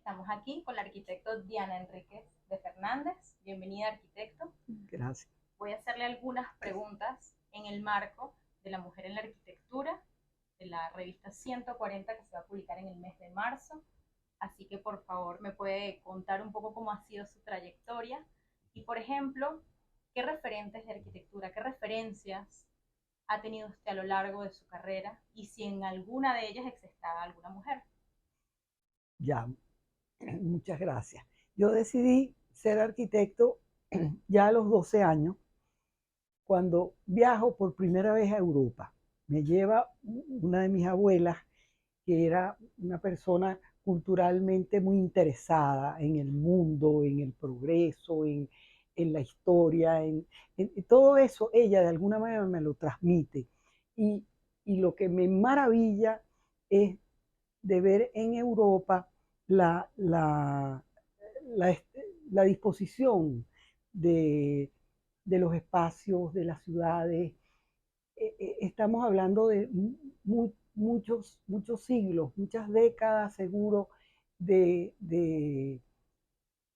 Estamos aquí con la arquitecto Diana Enríquez de Fernández. Bienvenida, arquitecto. Gracias. Voy a hacerle algunas preguntas en el marco de la mujer en la arquitectura, de la revista 140 que se va a publicar en el mes de marzo. Así que por favor me puede contar un poco cómo ha sido su trayectoria y, por ejemplo, qué referentes de arquitectura, qué referencias ha tenido usted a lo largo de su carrera y si en alguna de ellas existaba alguna mujer. Ya, muchas gracias. Yo decidí ser arquitecto ya a los 12 años, cuando viajo por primera vez a Europa. Me lleva una de mis abuelas, que era una persona culturalmente muy interesada en el mundo, en el progreso, en la historia, en todo eso. Ella de alguna manera me lo transmite. Y, y lo que me maravilla es de ver en Europa la, la, la, la disposición de, de, los espacios, de las ciudades. Estamos hablando de muchos siglos, muchas décadas seguro de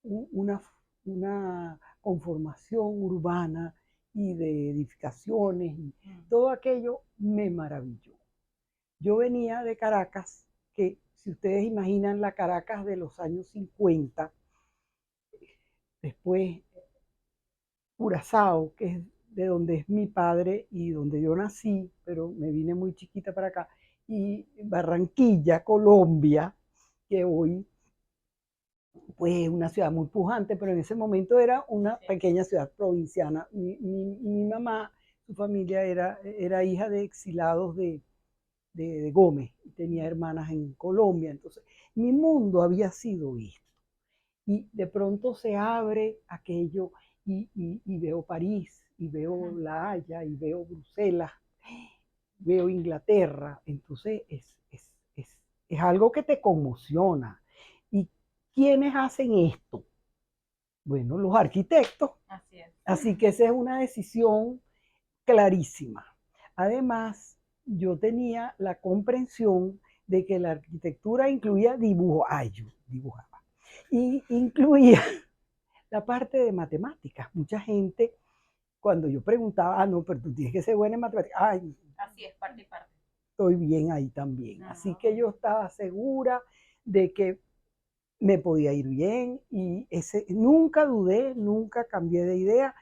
una, una conformación urbana y de edificaciones. Y todo aquello me maravilló. Yo venía de Caracas, que si ustedes imaginan la Caracas de los años 50, después Curazao, que es de donde es mi padre y donde yo nací, pero me vine muy chiquita para acá, y Barranquilla, Colombia, que hoy pues es una ciudad muy pujante, pero en ese momento era una pequeña ciudad provinciana. Mi mamá, su familia era hija de exilados de Gómez, tenía hermanas en Colombia, entonces mi mundo había sido esto. Y de pronto se abre aquello y veo París, y veo La Haya, y veo Bruselas, veo Inglaterra, entonces es algo que te conmociona. ¿Y quiénes hacen esto? Bueno, los arquitectos. Así es. Así que esa es una decisión clarísima. Además, yo tenía la comprensión de que la arquitectura incluía dibujo. Ay, yo dibujaba. Y incluía la parte de matemáticas. Mucha gente, cuando yo preguntaba, no, pero tú tienes que ser buena en matemáticas. Ay, así es, parte y parte. Estoy bien ahí también. Así que yo estaba segura de que me podía ir bien y nunca dudé, nunca cambié de idea.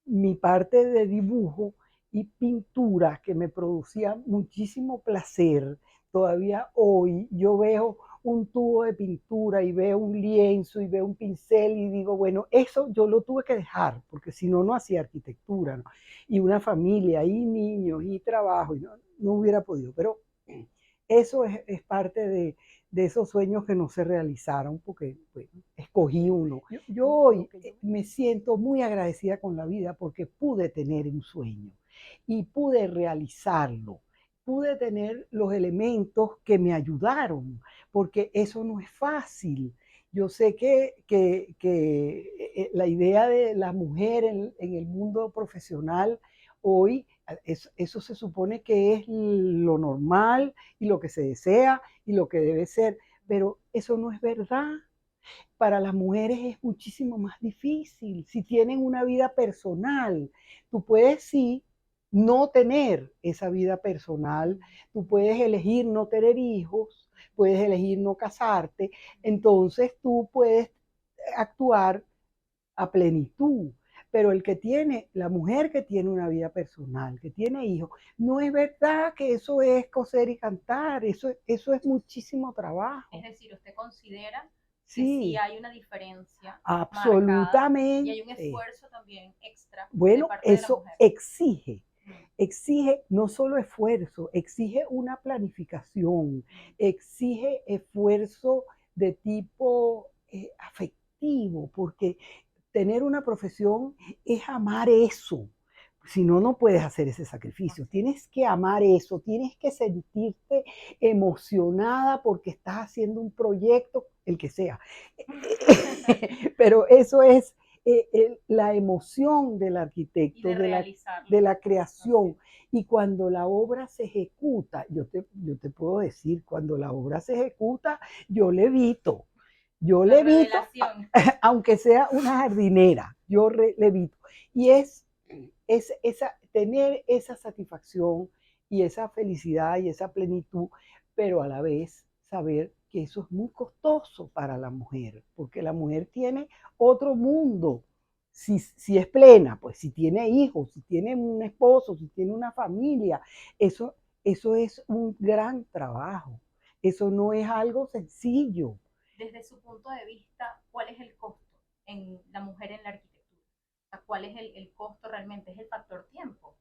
Mi parte de dibujo y pintura, que me producía muchísimo placer. Todavía hoy yo veo un tubo de pintura y veo un lienzo y veo un pincel y digo, bueno, eso yo lo tuve que dejar, porque si no, no hacía arquitectura, ¿no? Y una familia, y niños, y trabajo, y no hubiera podido. Pero eso es parte de esos sueños que no se realizaron porque bueno, escogí uno. Yo hoy me siento muy agradecida con la vida porque pude tener un sueño y pude realizarlo. Pude tener los elementos que me ayudaron, porque eso no es fácil. Yo sé que la idea de la mujer en el mundo profesional hoy, eso se supone que es lo normal y lo que se desea y lo que debe ser, pero eso no es verdad. Para las mujeres es muchísimo más difícil. Si tienen una vida personal, tú puedes sí no tener esa vida personal, tú puedes elegir no tener hijos, puedes elegir no casarte, entonces tú puedes actuar a plenitud. Pero el que tiene, la mujer que tiene una vida personal, que tiene hijos, no es verdad que eso es coser y cantar, eso es muchísimo trabajo. Es decir, usted considera que Sí, sí hay una diferencia marcada y hay un absolutamente. esfuerzo también extra de Bueno, parte de la eso mujer. exige no solo esfuerzo, exige una planificación, exige esfuerzo de tipo afectivo, porque tener una profesión es amar eso. Si no, no puedes hacer ese sacrificio. Tienes que amar eso, tienes que sentirte emocionada porque estás haciendo un proyecto, el que sea. Pero eso es la emoción del arquitecto, de la creación. Y cuando la obra se ejecuta, yo te puedo decir, cuando la obra se ejecuta, yo levito. Yo La levito, revelación. aunque sea una jardinera, yo levito. Y es tener esa satisfacción y esa felicidad y esa plenitud, pero a la vez saber que eso es muy costoso para la mujer, porque la mujer tiene otro mundo. Si es plena, pues si tiene hijos, si tiene un esposo, si tiene una familia, eso es un gran trabajo. Eso no es algo sencillo. Desde su punto de vista, ¿cuál es el costo en la mujer en la arquitectura? O sea, ¿cuál es el costo realmente? ¿Es el factor tiempo?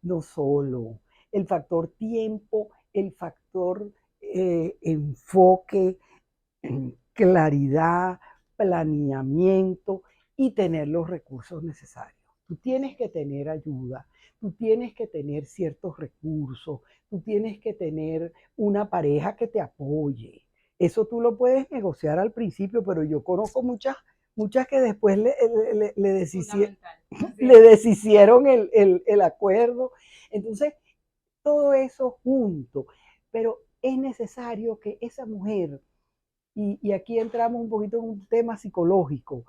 No solo el factor tiempo, el factor enfoque, claridad, planeamiento y tener los recursos necesarios. Tú tienes que tener ayuda, tú tienes que tener ciertos recursos, tú tienes que tener una pareja que te apoye. Eso tú lo puedes negociar al principio, pero yo conozco muchas que después Fundamental. Así le es. deshicieron el acuerdo. Entonces, todo eso junto, pero es necesario que esa mujer, y aquí entramos un poquito en un tema psicológico,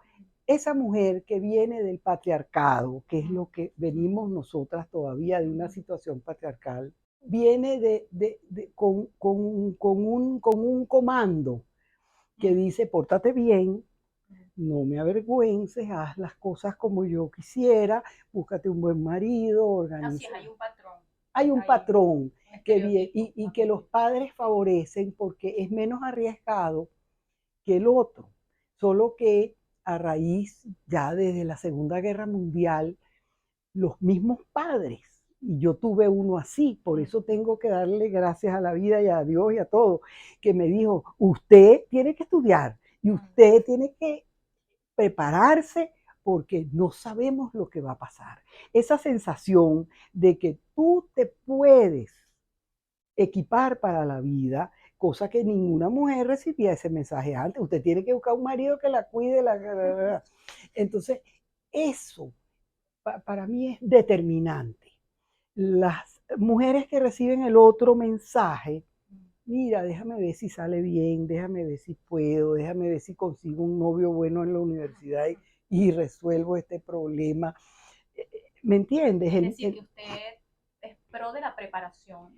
esa mujer que viene del patriarcado, que es lo que venimos nosotras todavía de una situación patriarcal, viene con un comando que dice, pórtate bien, no me avergüences, haz las cosas como yo quisiera, búscate un buen marido, Así organiza. es, hay un patrón. Hay un Hay patrón un y que los padres favorecen porque es menos arriesgado que el otro. Solo que a raíz ya desde la Segunda Guerra Mundial, los mismos padres, y yo tuve uno así, por eso tengo que darle gracias a la vida y a Dios y a todo, que me dijo, usted tiene que estudiar y usted tiene que prepararse porque no sabemos lo que va a pasar. Esa sensación de que tú te puedes equipar para la vida, cosa que ninguna mujer recibía ese mensaje antes. Usted tiene que buscar un marido que la cuide. Entonces, eso para mí es determinante. Las mujeres que reciben el otro mensaje, mira, déjame ver si sale bien, déjame ver si puedo, déjame ver si consigo un novio bueno en la universidad y resuelvo este problema. ¿Me entiendes? Es decir, que usted es pro de la preparación,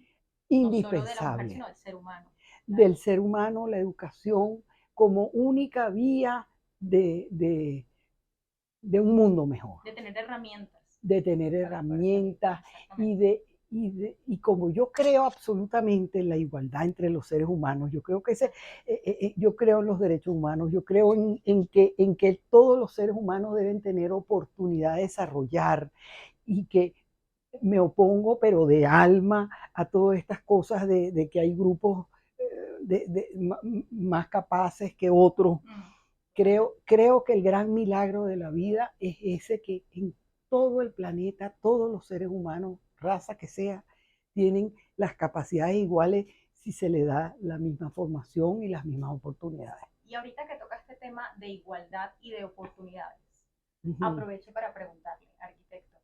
no solo de la mujer, Indispensable sino del ser humano. Claro. del ser humano, la educación como única vía de un mundo mejor, De tener herramientas. de tener herramientas y como yo creo absolutamente en la igualdad entre los seres humanos, yo creo que yo creo en los derechos humanos, yo creo en que todos los seres humanos deben tener oportunidad de desarrollar y que me opongo, pero de alma, a todas estas cosas de que hay grupos más capaces que otros. Creo que el gran milagro de la vida es ese que en todo el planeta, todos los seres humanos, raza que sea, tienen las capacidades iguales si se le da la misma formación y las mismas oportunidades. Y ahorita que toca este tema de igualdad y de oportunidades, Uh-huh. aprovecho para preguntarle, arquitecto,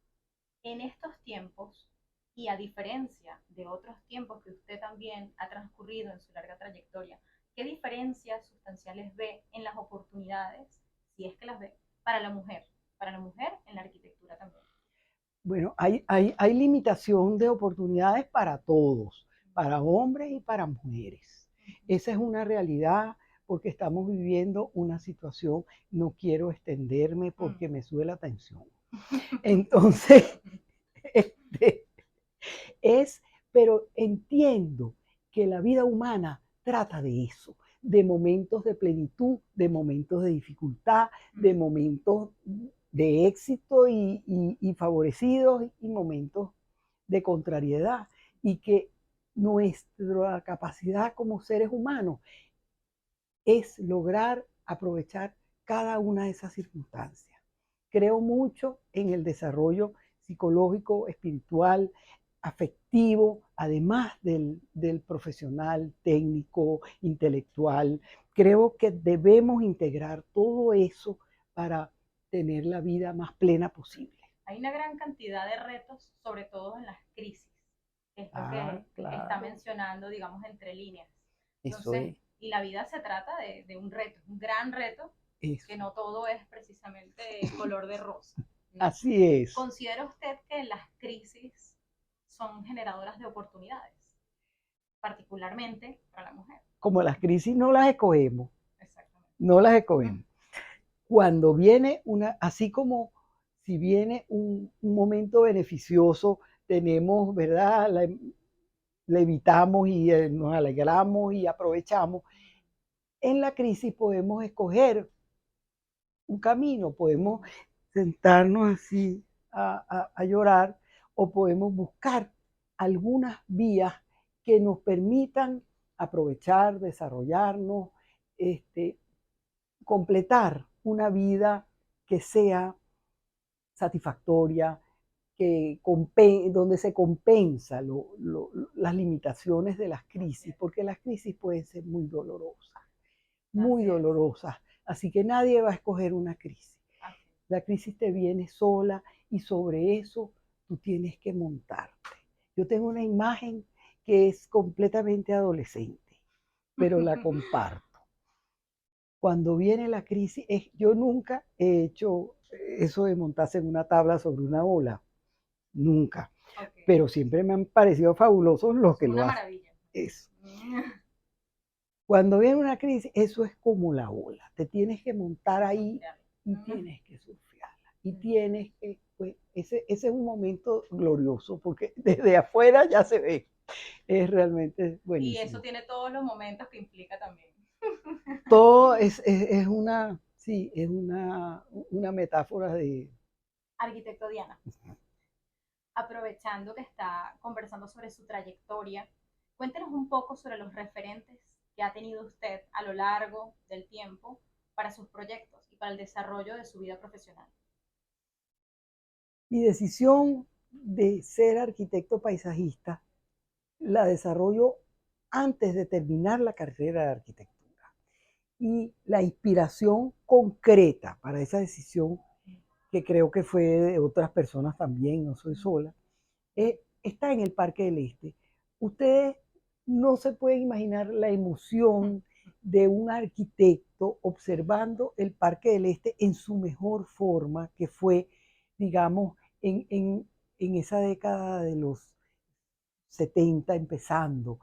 en estos tiempos y a diferencia de otros tiempos que usted también ha transcurrido en su larga trayectoria, ¿qué diferencias sustanciales ve en las oportunidades, si es que las ve, para la mujer en la arquitectura también? Bueno, hay limitación de oportunidades para todos, para hombres y para mujeres. Esa es una realidad porque estamos viviendo una situación, no quiero extenderme porque me sube la tensión. Entonces, este, pero entiendo que la vida humana trata de eso, de momentos de plenitud, de momentos de dificultad, de momentos de éxito y favorecidos y momentos de contrariedad. Y que nuestra capacidad como seres humanos es lograr aprovechar cada una de esas circunstancias. Creo mucho en el desarrollo psicológico, espiritual, afectivo, además del profesional, técnico, intelectual. Creo que debemos integrar todo eso para tener la vida más plena posible. Hay una gran cantidad de retos, sobre todo en las crisis, que es lo que Claro. está mencionando, digamos, entre líneas. Eso Entonces, es. Y la vida se trata de un reto, un gran reto, Eso. que no todo es precisamente color de rosa. ¿No? Así es. ¿Considera usted que las crisis son generadoras de oportunidades, particularmente para la mujer? Como las crisis no las escogemos, Exactamente. no las escogemos. Cuando viene así como si viene un momento beneficioso, tenemos, ¿verdad? La evitamos y nos alegramos y aprovechamos. En la crisis podemos escoger un camino, podemos sentarnos así a llorar o podemos buscar algunas vías que nos permitan aprovechar, desarrollarnos, completar una vida que sea satisfactoria, donde se compensa las limitaciones de las crisis, porque las crisis pueden ser muy dolorosas, muy dolorosas. Así que nadie va a escoger una crisis. La crisis te viene sola y sobre eso tú tienes que montarte. Yo tengo una imagen que es completamente adolescente, pero la comparto. Cuando viene la crisis, yo nunca he hecho eso de montarse en una tabla sobre una ola, nunca. Okay. Pero siempre me han parecido fabulosos los que lo hacen. Maravilla. Eso. Cuando viene una crisis, eso es como la ola. Te tienes que montar ahí y tienes que surfearla. Y tienes que, pues, ese es un momento glorioso porque desde afuera ya se ve. Es realmente buenísimo. Y eso tiene todos los momentos que implica también. Todo es una, sí, es una metáfora de... Arquitecto Diana, aprovechando que está conversando sobre su trayectoria, cuéntenos un poco sobre los referentes que ha tenido usted a lo largo del tiempo para sus proyectos y para el desarrollo de su vida profesional. Mi decisión de ser arquitecto paisajista la desarrollo antes de terminar la carrera de arquitectura. Y la inspiración concreta para esa decisión, que creo que fue de otras personas también, no soy sola, está en el Parque del Este. Ustedes no se pueden imaginar la emoción de un arquitecto observando el Parque del Este en su mejor forma, que fue, digamos, en esa década de los 70 empezando.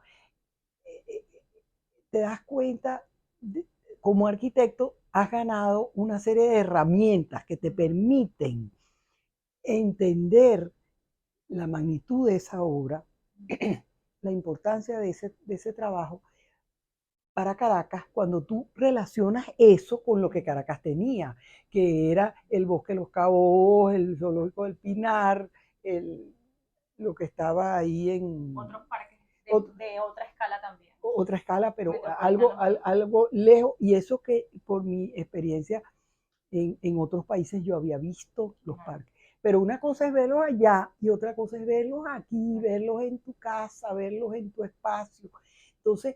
Te das cuenta, como arquitecto, has ganado una serie de herramientas que te permiten entender la magnitud de esa obra, la importancia de ese trabajo para Caracas, cuando tú relacionas eso con lo que Caracas tenía, que era el Bosque de los Cabos, el Zoológico del Pinar, lo que estaba ahí en... Otros parques de otra escala también. Otra escala, pero algo lejos, y eso que por mi experiencia en otros países yo había visto los parques. Pero una cosa es verlos allá y otra cosa es verlos aquí, verlos en tu casa, verlos en tu espacio. Entonces,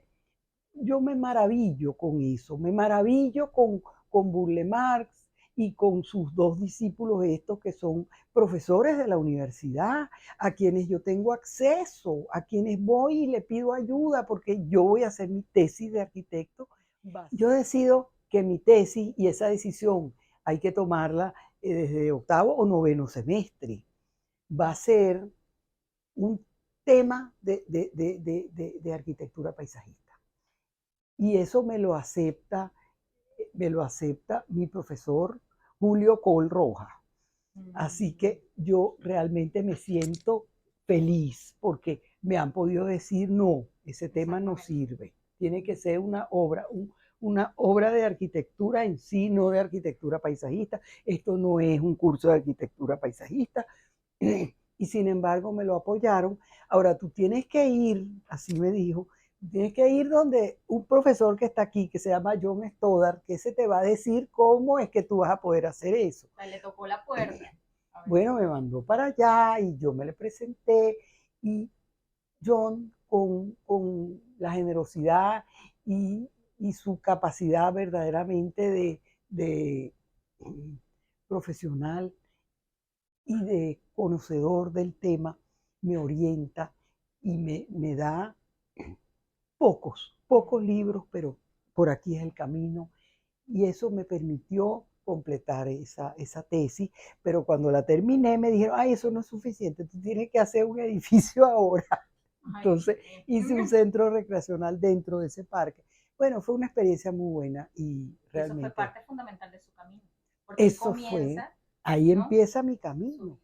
yo me maravillo con eso, me maravillo con Burle Marx y con sus dos discípulos estos que son profesores de la universidad, a quienes yo tengo acceso, a quienes voy y le pido ayuda porque yo voy a hacer mi tesis de arquitecto. Yo decido que mi tesis y esa decisión hay que tomarla desde octavo o noveno semestre. Va a ser un tema de arquitectura paisajista. Y eso me lo acepta mi profesor Julio Col Roja. Así que yo realmente me siento feliz porque me han podido decir, no, ese tema no sirve. Tiene que ser una obra de arquitectura en sí, no de arquitectura paisajista. Esto no es un curso de arquitectura paisajista. Y sin embargo me lo apoyaron. Ahora tú tienes que ir, así me dijo, tienes que ir donde un profesor que está aquí, que se llama John Stoddard, que se te va a decir cómo es que tú vas a poder hacer eso. O sea, le tocó la puerta. Bueno, me mandó para allá y yo me le presenté y John con la generosidad y su capacidad verdaderamente de profesional y de conocedor del tema, me orienta y me da pocos libros, pero por aquí es el camino. Y eso me permitió completar esa tesis, pero cuando la terminé me dijeron, ay, eso no es suficiente, tú tienes que hacer un edificio ahora. Entonces hice un centro recreacional dentro de ese parque. Bueno, fue una experiencia muy buena y realmente... Eso fue parte fundamental de su camino. Porque eso fue, ahí ¿no? Empieza mi camino.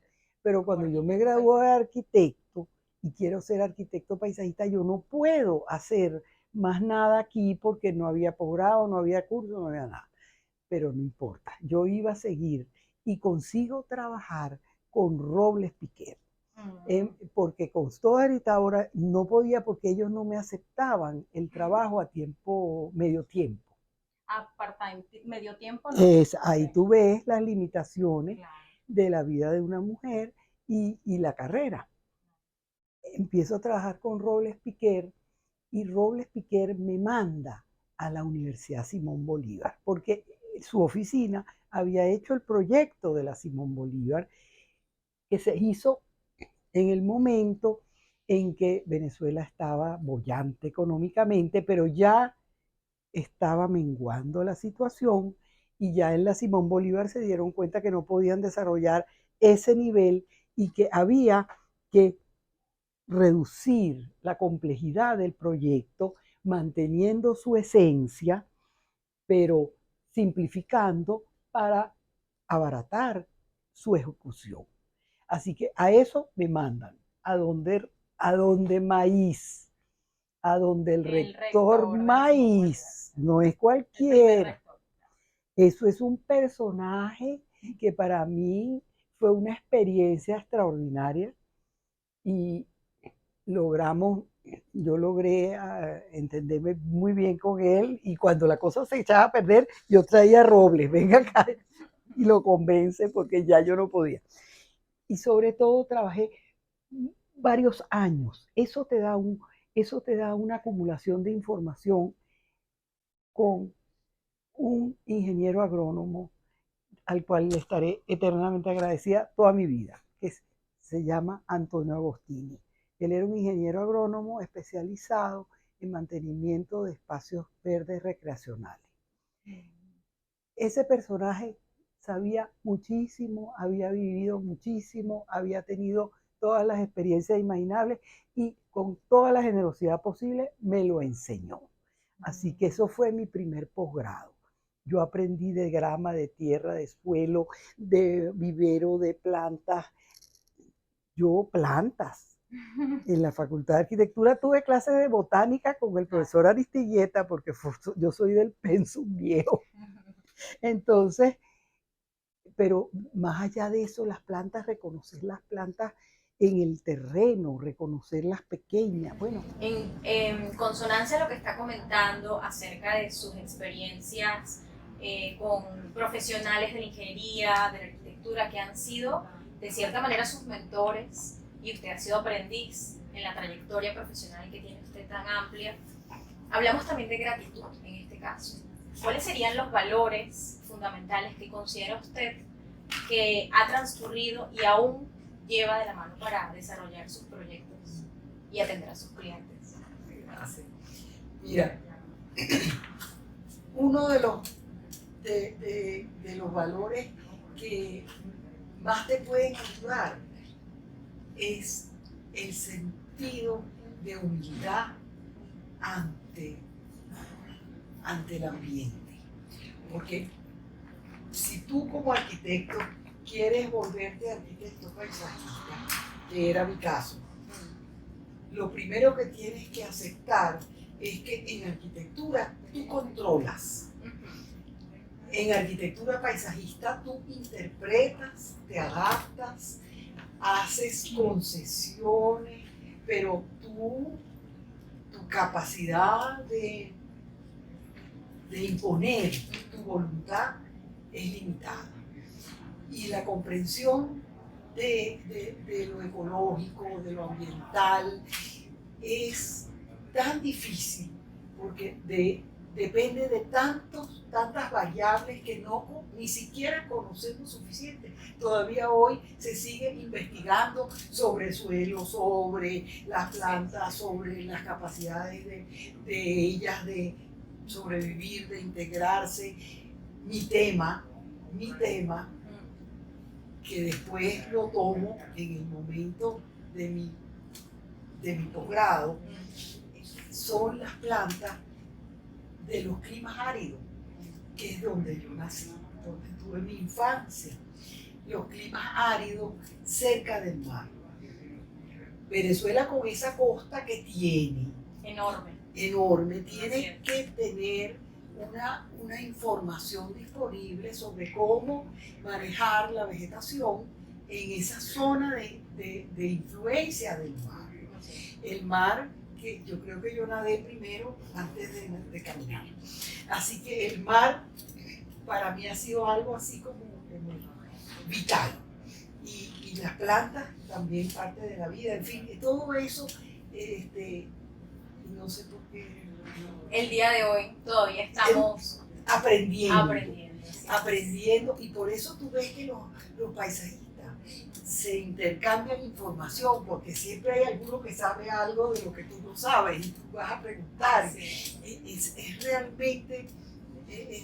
Pero cuando yo me gradué de arquitecto y quiero ser arquitecto paisajista, yo no puedo hacer más nada aquí porque no había posgrado, no había curso, no había nada. Pero no importa, yo iba a seguir y consigo trabajar con Robles Piquer. Porque con Stoddard ahora no podía porque ellos no me aceptaban el trabajo a tiempo, medio tiempo. A part-time, medio tiempo. No. Ahí tú ves las limitaciones de la vida de una mujer y la carrera. Empiezo a trabajar con Robles Piquer y Robles Piquer me manda a la Universidad Simón Bolívar porque su oficina había hecho el proyecto de la Simón Bolívar que se hizo en el momento en que Venezuela estaba boyante económicamente, pero ya estaba menguando la situación y ya en la Simón Bolívar se dieron cuenta que no podían desarrollar ese nivel y que había que reducir la complejidad del proyecto, manteniendo su esencia, pero simplificando para abaratar su ejecución. Así que a eso me mandan, a donde Maíz, a donde el rector Maíz, no es cualquiera. Eso es un personaje que para mí fue una experiencia extraordinaria y yo logré entenderme muy bien con él y cuando la cosa se echaba a perder, yo traía a Robles, venga acá y lo convence porque ya yo no podía. Y sobre todo trabajé varios años. Eso te da una acumulación de información con un ingeniero agrónomo al cual le estaré eternamente agradecida toda mi vida, que se llama Antonio Agostini. Él era un ingeniero agrónomo especializado en mantenimiento de espacios verdes recreacionales. Ese personaje sabía muchísimo, había vivido muchísimo, había tenido todas las experiencias imaginables y con toda la generosidad posible me lo enseñó. Así que eso fue mi primer posgrado. Yo aprendí de grama, de tierra, de suelo, de vivero, de plantas. Plantas. En la Facultad de Arquitectura tuve clases de botánica con el profesor Aristilleta porque yo soy del pensum viejo. Entonces, pero más allá de eso, las plantas, reconocer las plantas en el terreno, reconocer las pequeñas. Bueno. En consonancia a lo que está comentando acerca de sus experiencias con profesionales de la ingeniería, de la arquitectura, que han sido de cierta manera sus mentores y usted ha sido aprendiz en la trayectoria profesional que tiene usted tan amplia, hablamos también de gratitud en este caso. ¿Cuáles serían los valores fundamentales que considera usted que ha transcurrido y aún lleva de la mano para desarrollar sus proyectos y atender a sus clientes? Gracias. Mira, uno de los valores que más te pueden ayudar es el sentido de humildad ante el ambiente. Porque si tú como arquitecto quieres volverte arquitecto paisajista, que era mi caso, lo primero que tienes que aceptar es que en arquitectura tú controlas. En arquitectura paisajista tú interpretas, te adaptas, haces concesiones, pero tu capacidad de imponer tu voluntad es limitada. Y la comprensión de lo ecológico, de lo ambiental, es tan difícil porque depende de tantas variables que ni siquiera conocemos suficiente. Todavía hoy se sigue investigando sobre el suelo, sobre las plantas, sobre las capacidades de ellas de sobrevivir, de integrarse. Mi tema, que después lo tomo en el momento de mi posgrado, son las plantas de los climas áridos, que es donde yo nací, donde tuve mi infancia. Los climas áridos cerca del mar. Venezuela, con esa costa que tiene, enorme, tiene que tener una información disponible sobre cómo manejar la vegetación en esa zona de influencia del mar. El mar, que yo creo que yo nadé primero antes de caminar. Así que el mar para mí ha sido algo así como vital. Y las plantas también parte de la vida. En fin, todo eso, no sé por qué. El día de hoy todavía estamos aprendiendo, y por eso tú ves que los paisajistas se intercambian información, porque siempre hay alguno que sabe algo de lo que tú no sabes y tú vas a preguntar. Sí. Es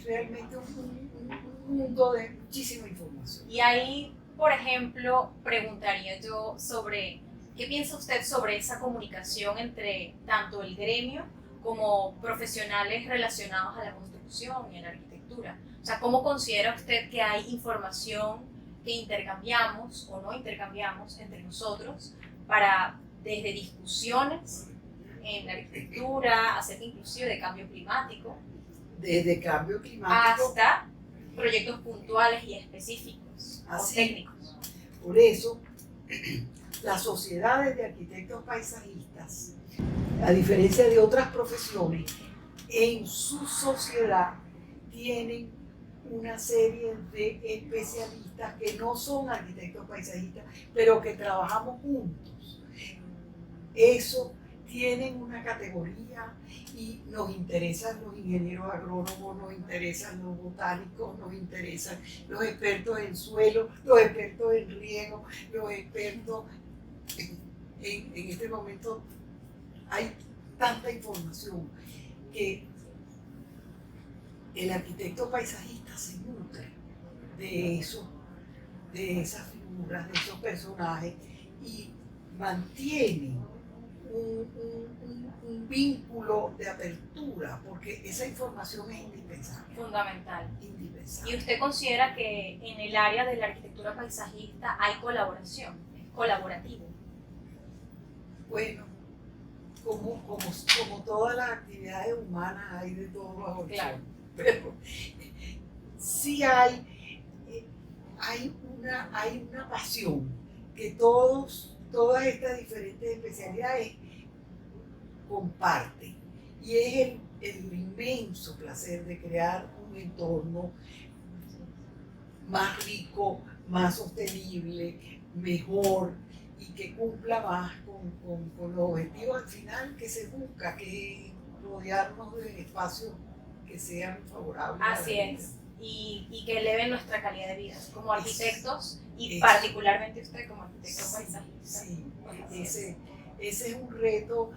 realmente un mundo de muchísima información. Y ahí, por ejemplo, preguntaría yo sobre qué piensa usted sobre esa comunicación entre tanto el gremio como profesionales relacionados a la construcción y a la arquitectura. O sea, ¿cómo considera usted que hay información que intercambiamos o no intercambiamos entre nosotros para, desde discusiones en la arquitectura, acerca inclusive de cambio climático, desde cambio climático hasta proyectos puntuales y específicos o técnicos? Por eso, las sociedades de arquitectos paisajistas, a diferencia de otras profesiones, en su sociedad tienen una serie de especialistas que no son arquitectos paisajistas, pero que trabajamos juntos. Eso tienen una categoría y nos interesan los ingenieros agrónomos, nos interesan los botánicos, nos interesan los expertos en suelo, los expertos en riego, los expertos en este momento. Hay tanta información que el arquitecto paisajista se nutre de esas figuras, de esos personajes, y mantiene un vínculo de apertura, porque esa información es indispensable. Fundamental. Indispensable. ¿Y usted considera que en el área de la arquitectura paisajista hay colaboración? ¿Es colaborativo? Bueno, como todas las actividades humanas, hay de todo bajo el sol. Pero sí hay una pasión que todas estas diferentes especialidades comparten, y es el inmenso placer de crear un entorno más rico, más sostenible, mejor, y que cumpla más con los objetivos al final que se busca, que es rodearnos de espacios que sean favorables. Así es, y que eleven nuestra calidad de vida como arquitectos y eso. Particularmente usted como arquitecto paisajista. Sí, ese es un reto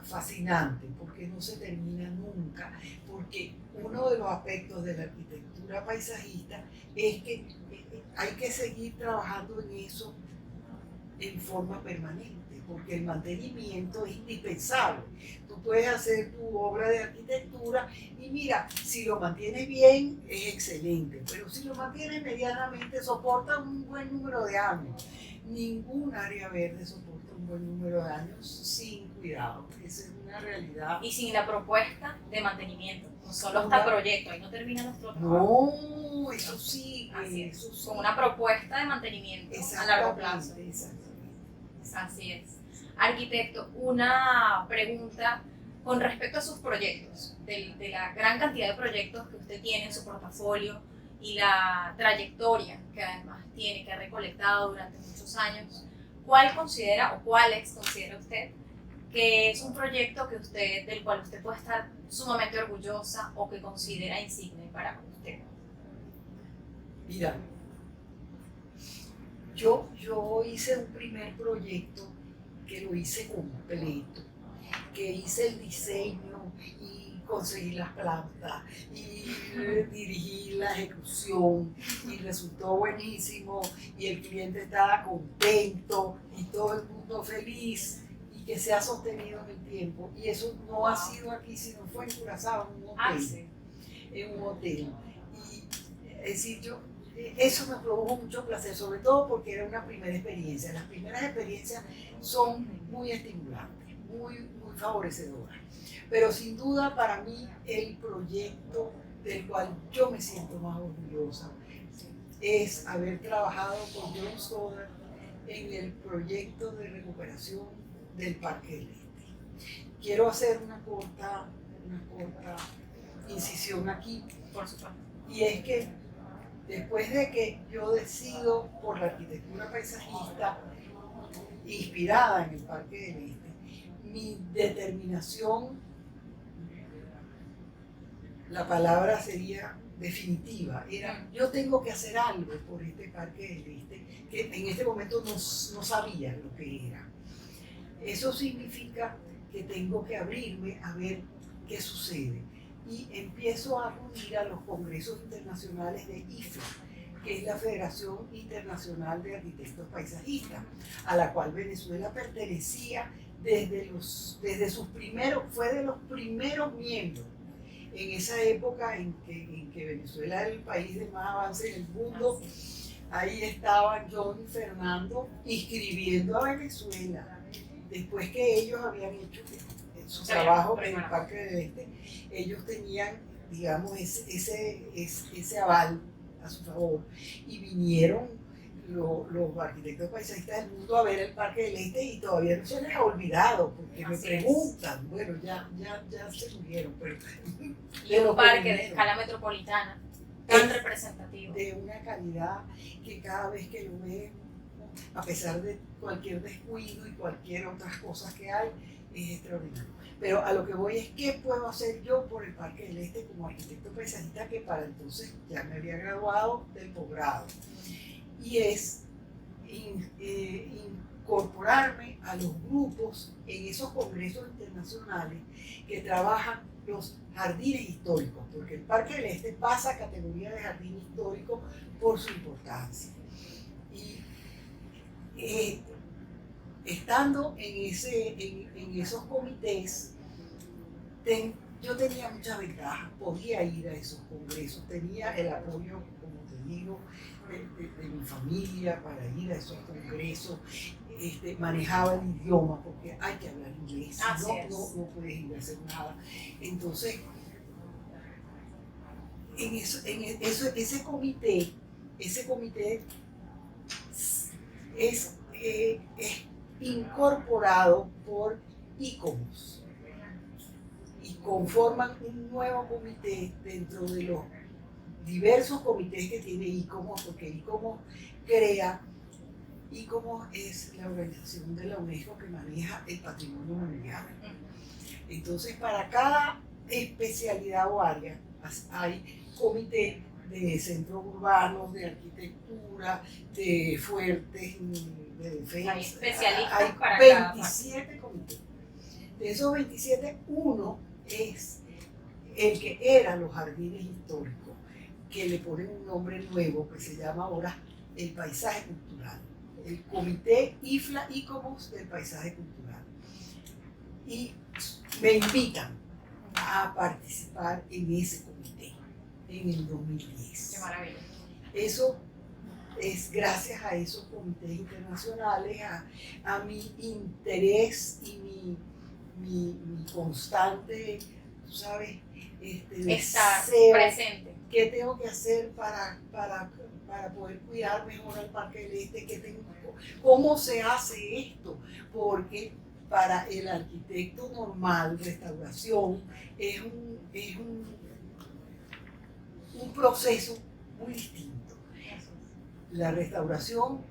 fascinante, porque no se termina nunca, porque uno de los aspectos de la arquitectura paisajista es que hay que seguir trabajando en eso en forma permanente, porque el mantenimiento es indispensable. Tú puedes hacer tu obra de arquitectura y mira, si lo mantienes bien es excelente, pero si lo mantienes medianamente soporta un buen número de años. Ningún área verde soporta un buen número de años sin cuidado. Esa es una realidad. Y sin la propuesta de mantenimiento, no solo hasta proyecto, ahí no termina nuestro trabajo. No, eso sí, eso sí. Con una propuesta de mantenimiento a largo plazo. Así es. Arquitecto, una pregunta con respecto a sus proyectos, de la gran cantidad de proyectos que usted tiene en su portafolio y la trayectoria que además tiene, que ha recolectado durante muchos años. ¿Cuáles considera usted que es un proyecto del cual usted puede estar sumamente orgullosa o que considera insigne para usted? Mira, yo hice un primer proyecto que lo hice completo, que hice el diseño y conseguir las plantas y dirigir la ejecución y resultó buenísimo y el cliente estaba contento y todo el mundo feliz y que se ha sostenido en el tiempo. Y eso no ha sido aquí, sino fue en Curazao, en un hotel. Sí. En un hotel. Y es decir, eso me produjo mucho placer, sobre todo porque era una primera experiencia. Las primeras experiencias son muy estimulantes, muy favorecedoras. Pero sin duda para mí el proyecto del cual yo me siento más orgullosa es haber trabajado con John Stoddard en el proyecto de recuperación del Parque del Este. Quiero hacer una corta incisión aquí. Por supuesto. Y es que después de que yo decido por la arquitectura paisajista inspirada en el Parque del Este, mi determinación, la palabra sería definitiva, era yo tengo que hacer algo por este Parque del Este, que en este momento no sabía lo que era. Eso significa que tengo que abrirme a ver qué sucede. Y empiezo a acudir a los congresos internacionales de IFLA, que es la Federación Internacional de Arquitectos Paisajistas, a la cual Venezuela pertenecía desde sus primeros, fue de los primeros miembros. En esa época en que Venezuela era el país de más avance en el mundo, ahí estaban John y Fernando inscribiendo a Venezuela. Después que ellos habían hecho su trabajo en el Parque del Este, ellos tenían, digamos, ese aval a su favor y vinieron los arquitectos paisajistas del mundo a ver el Parque del Este y todavía no se les ha olvidado porque me preguntan, bueno, ya se murieron, pero y un parque de escala metropolitana tan representativo, de una calidad que cada vez que lo ven, a pesar de cualquier descuido y cualquier otras cosas que hay, es extraordinario. Pero a lo que voy es qué puedo hacer yo por el Parque del Este como arquitecto paisajista, que para entonces ya me había graduado del posgrado, y es incorporarme a los grupos en esos congresos internacionales que trabajan los jardines históricos, porque el Parque del Este pasa a categoría de jardín histórico por su importancia. Y estando en esos comités, yo tenía muchas ventajas, podía ir a esos congresos, tenía el apoyo, como te digo, de mi familia para ir a esos congresos, manejaba el idioma porque hay que hablar inglés, no puedes ir a hacer nada. Entonces, ese comité es incorporado por ICOMOS y conforman un nuevo comité dentro de los diversos comités que tiene ICOMOS, porque ICOMOS es la organización de la UNESCO que maneja el patrimonio mundial. Entonces, para cada especialidad o área hay comité de centros urbanos, de arquitectura, de fuertes, de defensa. Hay especialistas hay para 27 comités. De esos 27, uno es el que era los jardines históricos, que le ponen un nombre nuevo que se llama ahora el paisaje cultural. El comité IFLA-ICOMOS del paisaje cultural. Y me invitan a participar en ese comité en el 2010. ¡Qué maravilla! Eso es gracias a esos comités internacionales, a mi interés y mi constante, tú sabes, estar deseo, presente. ¿Qué tengo que hacer para poder cuidar mejor al Parque del Este? ¿Cómo se hace esto? Porque para el arquitecto normal, restauración es un proceso muy distinto. La restauración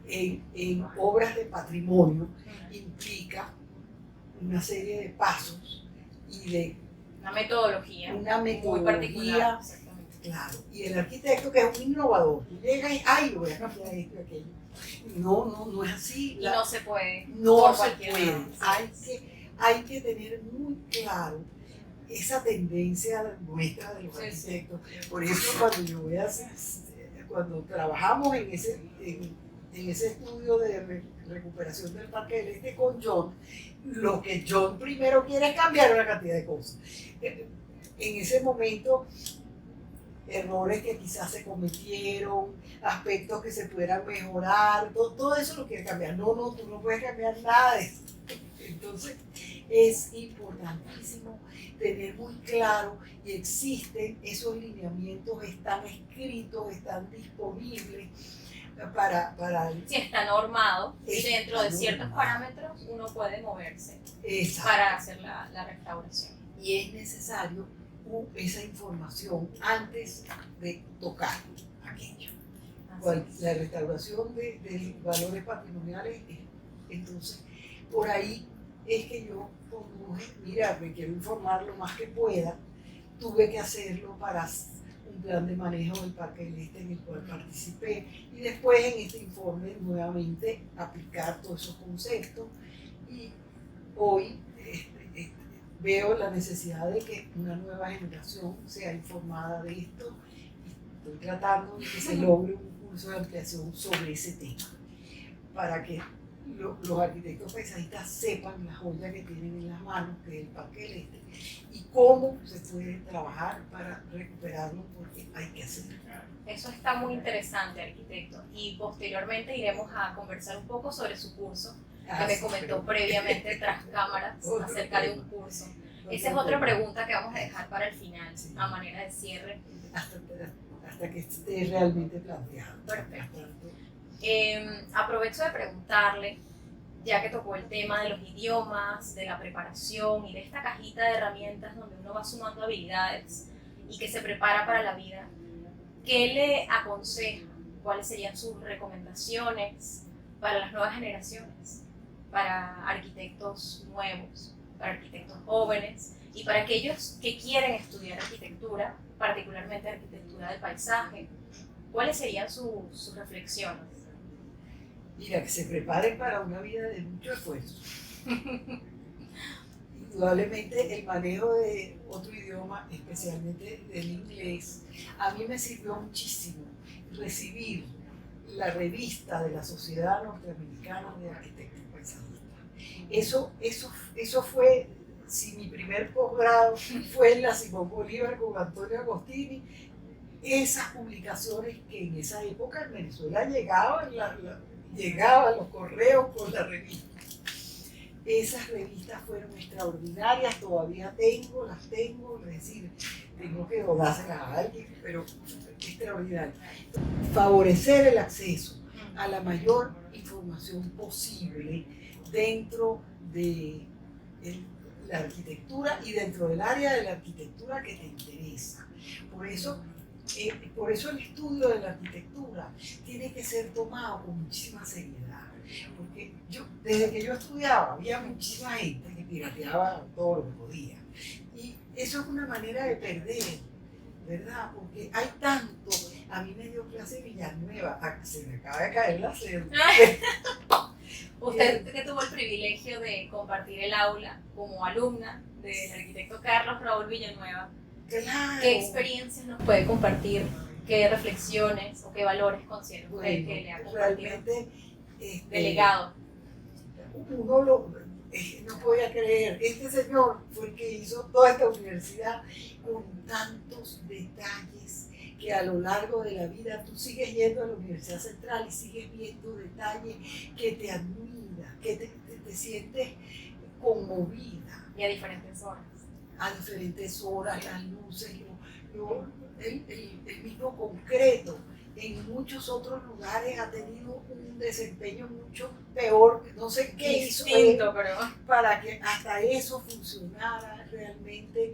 en obras de patrimonio implica una serie de pasos y de una metodología muy particular. Claro, y el arquitecto que es un innovador, llega y ¡ay, voy a cambiar esto y aquello! No es así. No se puede. No se puede. Hay que tener muy claro esa tendencia nuestra de los arquitectos. Por ejemplo, cuando yo voy a hacer, cuando trabajamos en ese estudio de recuperación del Parque del Este con John, lo que John primero quiere es cambiar una cantidad de cosas. En ese momento, errores que quizás se cometieron, aspectos que se pudieran mejorar, todo eso lo quiere cambiar. No, tú no puedes cambiar nada de eso. Entonces, es importantísimo tener muy claro, y existen esos lineamientos, están escritos, están disponibles para si está normado y dentro de ciertos parámetros uno puede moverse para hacer la restauración. Y es necesario esa información antes de tocar aquello. La restauración de valores patrimoniales, entonces, por ahí es que yo conduje, mira, me quiero informar lo más que pueda, tuve que hacerlo para un plan de manejo del Parque del Este en el cual participé, y después en este informe nuevamente aplicar todos esos conceptos, y hoy veo la necesidad de que una nueva generación sea informada de esto, y estoy tratando de que se logre un curso de ampliación sobre ese tema, para que los arquitectos paisajistas sepan la joya que tienen en las manos, que es el Parque del Este, y cómo se puede trabajar para recuperarlo, porque hay que hacerlo. Eso está muy interesante, arquitecto, y posteriormente iremos a conversar un poco sobre su curso, que me comentó previamente tras cámaras acerca de un curso. Esa es otra pregunta que vamos a dejar para el final, a manera de cierre. Hasta que esté realmente planteado. Perfecto. Aprovecho de preguntarle, ya que tocó el tema de los idiomas, de la preparación y de esta cajita de herramientas donde uno va sumando habilidades y que se prepara para la vida, ¿qué le aconseja? ¿Cuáles serían sus recomendaciones para las nuevas generaciones? Para arquitectos nuevos, para arquitectos jóvenes y para aquellos que quieren estudiar arquitectura, particularmente arquitectura del paisaje. ¿Cuáles serían sus reflexiones? Mira, que se preparen para una vida de mucho esfuerzo. Indudablemente el manejo de otro idioma, especialmente del inglés, a mí me sirvió muchísimo recibir la revista de la Sociedad Norteamericana de Arquitectos Paisajistas. Eso fue, si mi primer posgrado fue en la Simón Bolívar con Antonio Agostini, esas publicaciones que en esa época en Venezuela llegaban los correos con la revista. Esas revistas fueron extraordinarias, todavía las tengo, es decir, tengo que dárselas a alguien, pero extraordinario. Favorecer el acceso a la mayor información posible dentro de la arquitectura y dentro del área de la arquitectura que te interesa. Por eso el estudio de la arquitectura tiene que ser tomado con muchísima seriedad, porque desde que yo estudiaba había muchísima gente que pirateaba todo lo que podía, y eso es una manera de perder, ¿verdad? Porque hay tanto. A mí me dio clase Villanueva, se me acaba de caer la cédula. Usted que tuvo el privilegio de compartir el aula como alumna del arquitecto Carlos Raúl Villanueva, Claro. ¿Qué experiencias nos puede compartir? ¿Qué reflexiones o qué valores considera usted que le ha compartido? Realmente, delegado. Uno no podía creer, este señor fue el que hizo toda esta universidad con tantos detalles que a lo largo de la vida tú sigues yendo a la Universidad Central y sigues viendo detalles que te admiran, que te sientes conmovida. Y a diferentes horas. A diferentes horas, las luces, el mismo concreto. En muchos otros lugares ha tenido un desempeño mucho peor, no sé qué hizo él para que hasta eso funcionara realmente.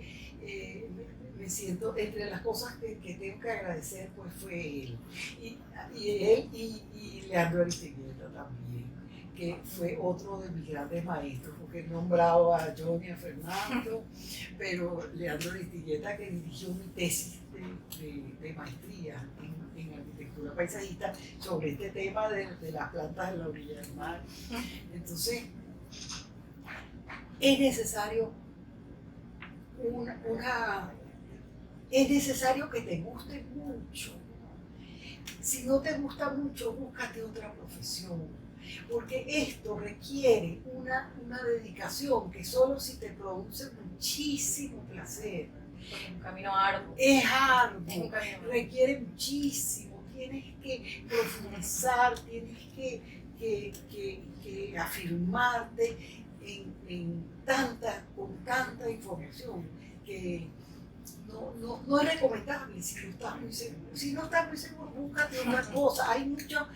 Me siento, entre las cosas que tengo que agradecer, pues fue él. Y él y Leandro Aristeguieta también, que fue otro de mis grandes maestros, porque he nombrado a John y a Fernando, pero Leandro Aristeguieta, que dirigió mi tesis de maestría en arquitectura paisajista sobre este tema de las plantas de la orilla del mar. Entonces, es necesario es necesario que te guste mucho. Si no te gusta mucho, búscate otra profesión, porque esto requiere una dedicación que solo si te produce muchísimo placer. Porque es un camino arduo. Es arduo, Es un camino arduo. requiere muchísimo, tienes que profundizar, tienes que afirmarte con tanta información que no es recomendable si no estás muy seguro. Si no estás muy seguro, búscate otra cosa. Hay muchos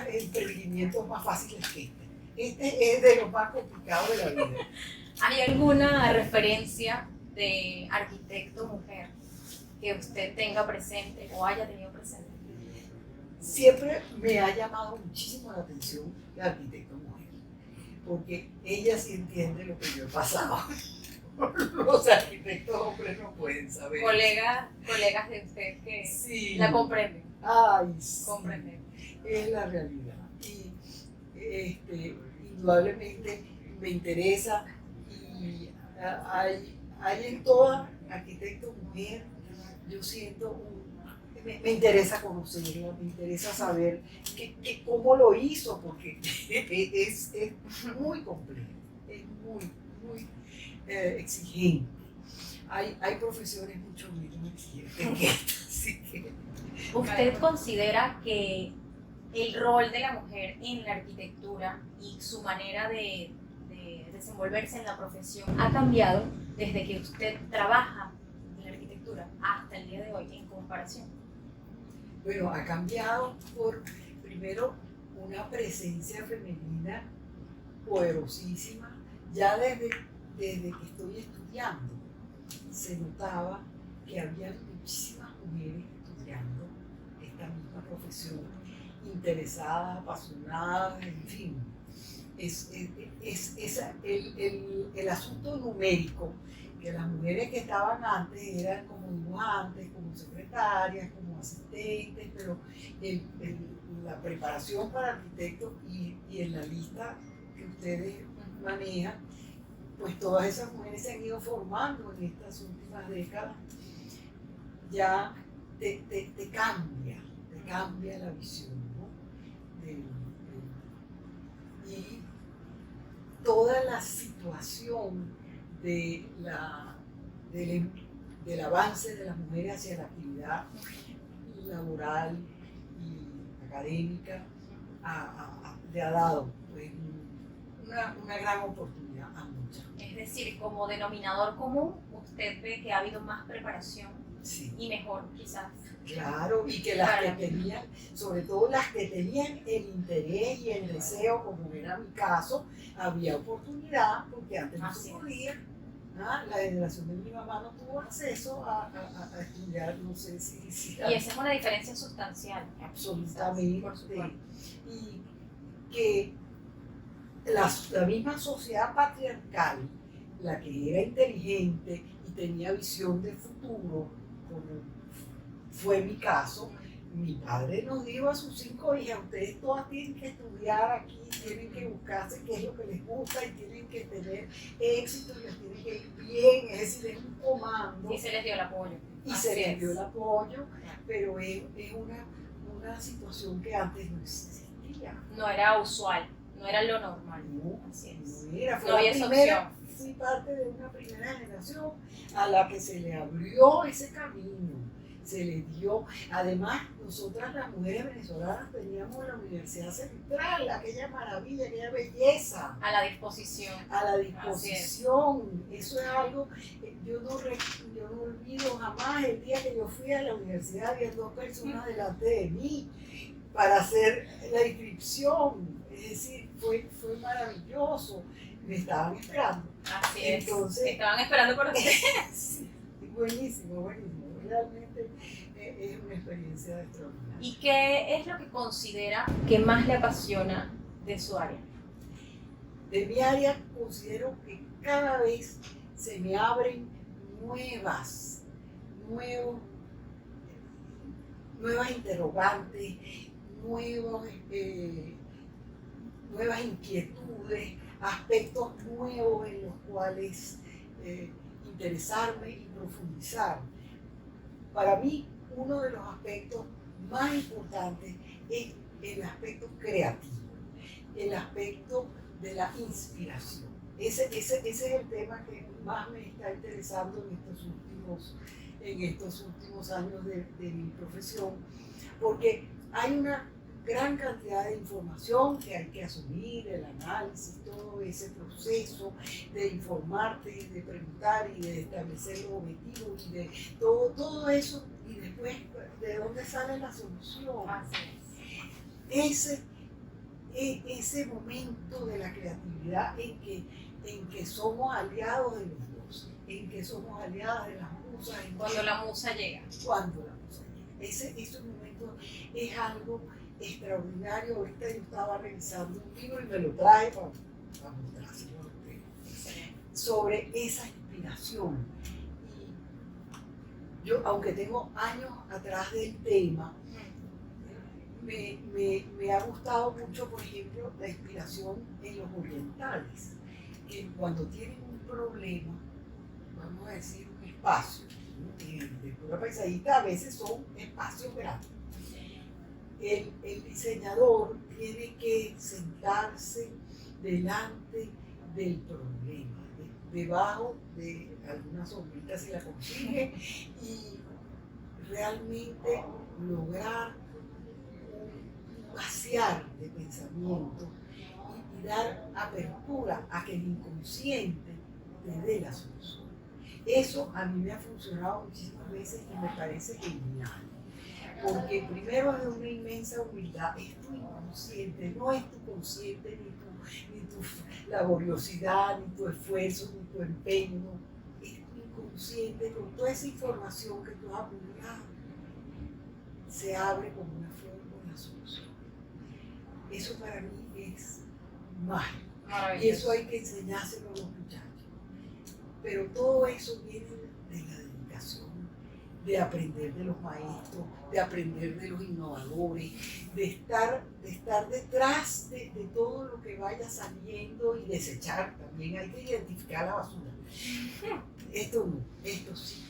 emprendimientos más fáciles que este. Este es de los más complicados de la vida. ¿Hay alguna referencia de arquitecto mujer que usted tenga presente o haya tenido presente? Siempre me ha llamado muchísimo la atención la arquitecto mujer, porque ella sí entiende lo que yo he pasado. Los arquitectos hombres no pueden saber. Colegas de usted que Sí. la comprenden. Ay, sí. Comprenden. Es la realidad. Y indudablemente me interesa y hay en toda arquitecto mujer, yo siento me interesa conocerla, me interesa saber cómo lo hizo, porque es muy complejo, es muy exigente. Hay profesiones mucho menos exigentes que esta, así que... ¿Usted considera que el rol de la mujer en la arquitectura y su manera de desenvolverse en la profesión ha cambiado desde que usted trabaja en la arquitectura hasta el día de hoy en comparación? Bueno, ha cambiado por, primero, una presencia femenina poderosísima. Ya desde que estoy estudiando, se notaba que había muchísimas mujeres estudiando esta misma profesión, interesadas, apasionadas, en fin. El asunto numérico, que las mujeres que estaban antes eran como dibujantes, como secretarias, como asistentes, pero la preparación para arquitectos y en la lista que ustedes manejan, pues todas esas mujeres se han ido formando en estas últimas décadas. Ya te cambia la visión, ¿no? Y toda la situación del avance de las mujeres hacia la actividad laboral y académica le ha dado pues, una gran oportunidad a muchas. Es decir, como denominador común, usted ve que ha habido más preparación Sí. y mejor quizás. Claro, y que las que tenían, sobre todo las que tenían el interés y el deseo, como era mi caso, había oportunidad, porque antes no se podía. La generación de mi mamá no tuvo acceso a estudiar, no sé si... Y esa es una diferencia sustancial. Absolutamente. Por supuesto. Y que la misma sociedad patriarcal, la que era inteligente y tenía visión de futuro, como fue mi caso, mi padre nos dijo a sus 5 hijas, ustedes todas tienen que estudiar aquí, tienen que buscarse qué es lo que les gusta y tienen que tener éxito y les tienen que ir bien, es decir, es un comando. Y se les dio el apoyo. Y se les dio el apoyo, pero es una situación que antes no existía. No era usual, no era lo normal. No, Así es. no era, fue No la había esa primera, opción. fui parte de una primera generación a la que se le abrió ese camino, se le dio. Además, nosotras las mujeres venezolanas teníamos la Universidad Central, aquella maravilla, aquella belleza. A la disposición. A la disposición. Eso es algo, yo no olvido jamás el día que yo fui a la universidad, había 2 personas delante de mí para hacer la inscripción. Es decir, fue maravilloso. Me estaban esperando. Así Entonces, es. Estaban esperando por usted. Sí, buenísimo. Realmente es una experiencia extraordinaria. ¿Y qué es lo que considera que más le apasiona de su área? De mi área considero que cada vez se me abren nuevas interrogantes, nuevas inquietudes, aspectos nuevos en los cuales interesarme y profundizar. Para mí, uno de los aspectos más importantes es el aspecto creativo, el aspecto de la inspiración. Ese es el tema que más me está interesando en estos últimos años de mi profesión, porque hay una gran cantidad de información que hay que asumir, el análisis, todo ese proceso de informarte, de preguntar y de establecer los objetivos y de todo eso, y después de dónde sale la solución. Ese momento de la creatividad en que somos aliados de los dos, en que somos aliadas de las musas. Cuando la musa llega. Cuando la musa llega. Ese momento es algo extraordinario. Ahorita yo estaba revisando un libro y me lo traje para mostrárselo a ustedes, sobre esa inspiración. Y yo, aunque tengo años atrás del tema, me ha gustado mucho, por ejemplo, la inspiración en los orientales, que cuando tienen un problema, vamos a decir un espacio, de pura paisajista, a veces son espacios grandes. El diseñador tiene que sentarse delante del problema, debajo de alguna sombrita si la consigue, y realmente lograr un vaciar de pensamiento y dar apertura a que el inconsciente te dé la solución. Eso a mí me ha funcionado muchísimas veces y me parece genial. Porque primero es de una inmensa humildad, es tu inconsciente, no es tu consciente, ni tu laboriosidad, ni tu esfuerzo, ni tu empeño, es tu inconsciente con toda esa información que tú has acumulado, se abre como una flor con la solución. Eso para mí es mágico, y eso hay que enseñárselo a los muchachos. Pero todo eso viene de la dedicación, de aprender de los maestros, de aprender de los innovadores, de estar detrás de todo lo que vaya saliendo y desechar. También hay que identificar la basura. Esto no, esto sí.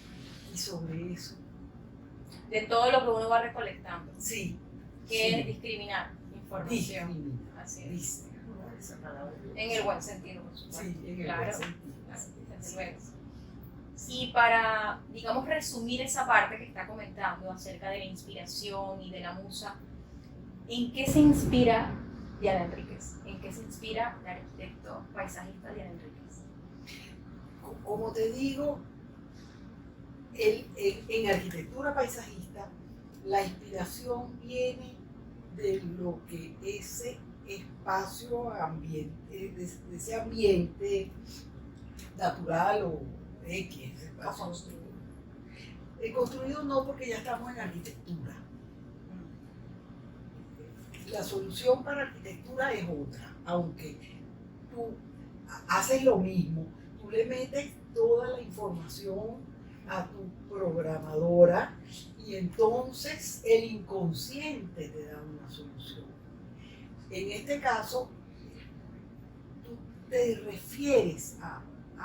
Y sobre eso. De todo lo que uno va recolectando. Sí. Que sí. es discriminar información. Discriminar. Así es. Discriminar. Esa palabra. En el buen sentido, por supuesto. Sí, en el buen sentido. Desde luego. Y para, digamos, resumir esa parte que está comentando acerca de la inspiración y de la musa, ¿en qué se inspira Diana Enríquez? ¿En qué se inspira el arquitecto paisajista Diana Enríquez? Como te digo, en arquitectura paisajista, la inspiración viene de lo que ese espacio ambiente, de ese ambiente natural o X, construido no, porque ya estamos en arquitectura. La solución para arquitectura es otra, aunque tú haces lo mismo, tú le metes toda la información a tu programadora y entonces el inconsciente te da una solución. En este caso, tú te refieres a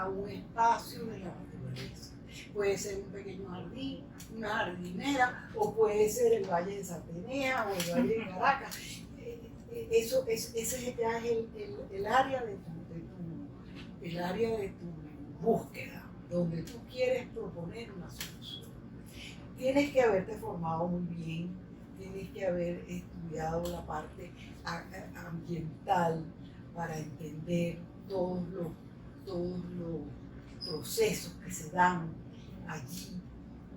un espacio de la naturaleza. Puede ser un pequeño jardín, una jardinera, o puede ser el Valle de Satenea o el Valle de Caracas. Ese ya es el área de tu búsqueda, donde tú quieres proponer una solución. Tienes que haberte formado muy bien, tienes que haber estudiado la parte ambiental para entender todos los procesos que se dan allí.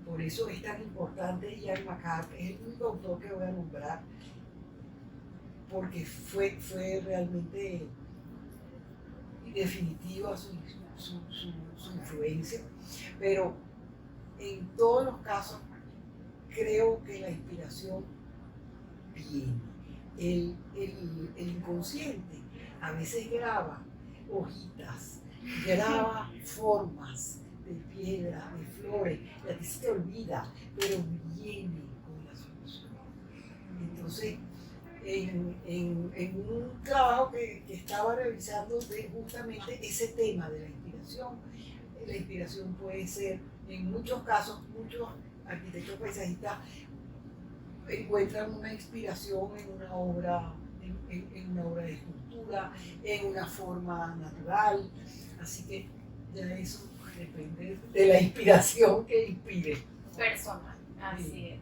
Por eso es tan importante Ian McCart, que es el único autor que voy a nombrar, porque fue realmente definitiva su influencia. Pero en todos los casos creo que la inspiración viene. El inconsciente a veces graba hojitas, graba formas de piedra, de flores, y a ti se te olvida, pero viene con la solución. Entonces, en un trabajo que estaba revisando de justamente ese tema de la inspiración, la inspiración puede ser, en muchos casos, muchos arquitectos paisajistas encuentran una inspiración en una obra, en una obra de escultura, en una forma natural, así que ya eso depende de la inspiración que inspire. Personal, así es.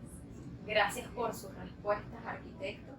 Gracias por sus respuestas, arquitecto.